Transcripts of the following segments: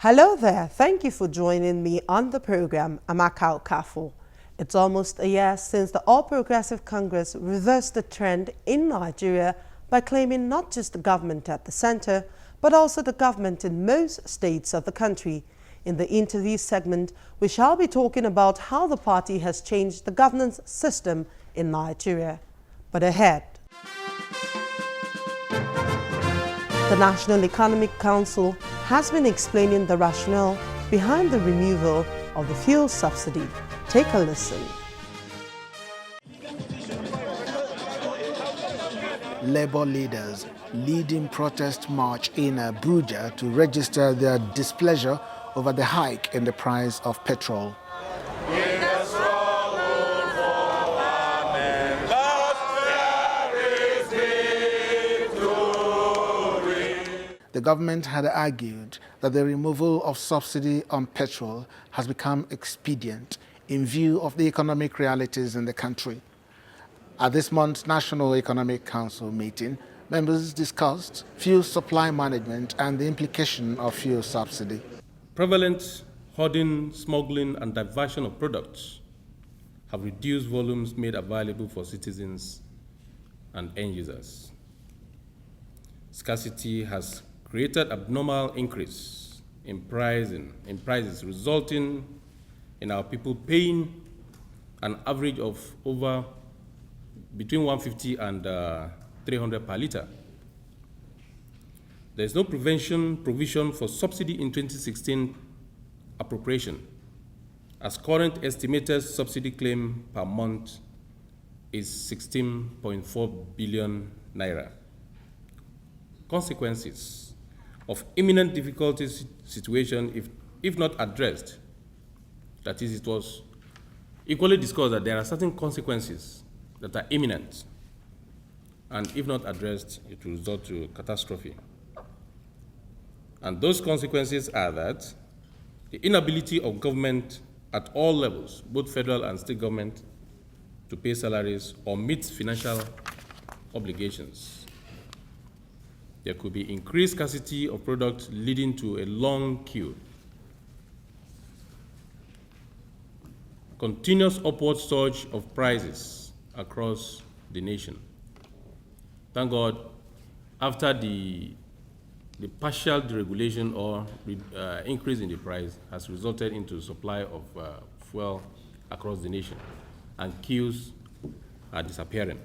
Hello there, thank you for joining me on the program. I'm Akao Kafo. It's almost a year since the All Progressive Congress reversed the trend in Nigeria by claiming not just the government at the center, but also the government in most states of the country. In the interview segment, we shall be talking about how the party has changed the governance system in Nigeria. But ahead, the National Economic Council has been explaining the rationale behind the removal of the fuel subsidy. Take a listen. Labour leaders leading protest march in Abuja to register their displeasure over the hike in the price of petrol. The government had argued that the removal of subsidy on petrol has become expedient in view of the economic realities in the country. At this month's National Economic Council meeting, members discussed fuel supply management and the implication of fuel subsidy. Prevalent hoarding, smuggling, and diversion of products have reduced volumes made available for citizens and end users. Scarcity has created abnormal increase in prices, resulting in our people paying an average of over between 150 and 300 per litre. There is no provision for subsidy in 2016 appropriation, as current estimated subsidy claim per month is 16.4 billion naira. Consequences of imminent difficulty situation, if not addressed, that is, it was equally discussed that there are certain consequences that are imminent, and if not addressed, it will result to catastrophe. And those consequences are that the inability of government at all levels, both federal and state government, to pay salaries or meet financial obligations. There could be increased scarcity of products leading to a long queue. Continuous upward surge of prices across the nation. Thank God, after the partial deregulation or increase in the price has resulted into supply of fuel across the nation, and queues are disappearing.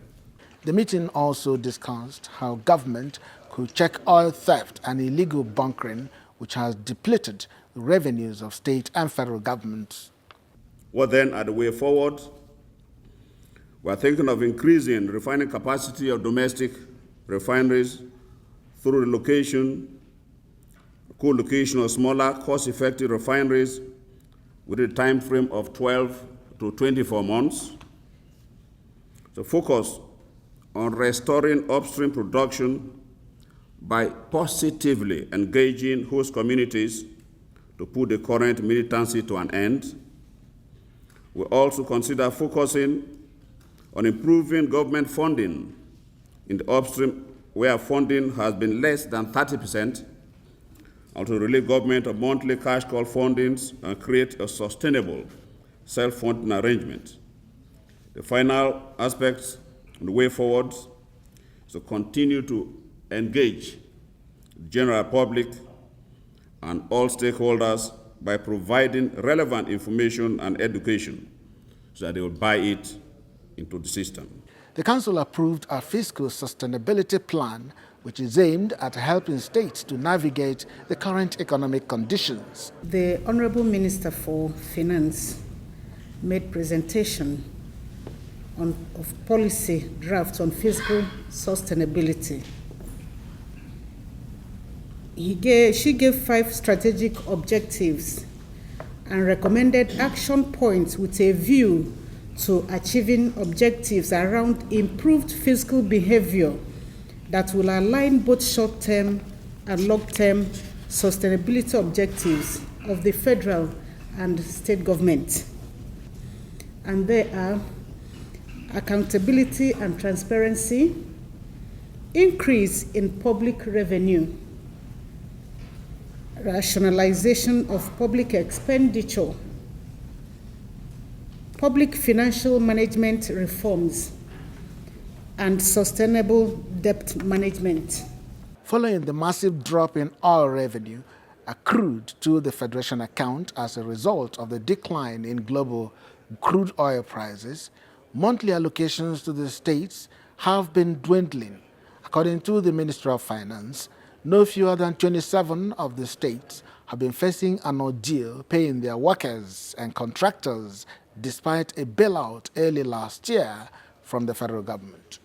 The meeting also discussed how government could check oil theft and illegal bunkering, which has depleted the revenues of state and federal governments. What then are the way forward? We are thinking of increasing refining capacity of domestic refineries through co-location of smaller, cost-effective refineries within a time frame of 12 to 24 months. So focus on restoring upstream production by positively engaging host communities to put the current militancy to an end. We also consider focusing on improving government funding in the upstream where funding has been less than 30%, and to relieve government of monthly cash call fundings and create a sustainable self-funding arrangement. The final aspect and the way forward is to continue to engage the general public and all stakeholders by providing relevant information and education so that they will buy it into the system. The Council approved a fiscal sustainability plan, which is aimed at helping states to navigate the current economic conditions. The Honorable Minister for Finance made presentation of policy drafts on fiscal sustainability. She gave 5 strategic objectives and recommended action points with a view to achieving objectives around improved fiscal behavior that will align both short-term and long-term sustainability objectives of the federal and state government. And they are accountability and transparency, increase in public revenue, rationalization of public expenditure, public financial management reforms, and sustainable debt management. Following the massive drop in oil revenue accrued to the Federation account as a result of the decline in global crude oil prices, monthly allocations to the states have been dwindling. According to the Ministry of Finance, no fewer than 27 of the states have been facing an ordeal paying their workers and contractors despite a bailout early last year from the federal government.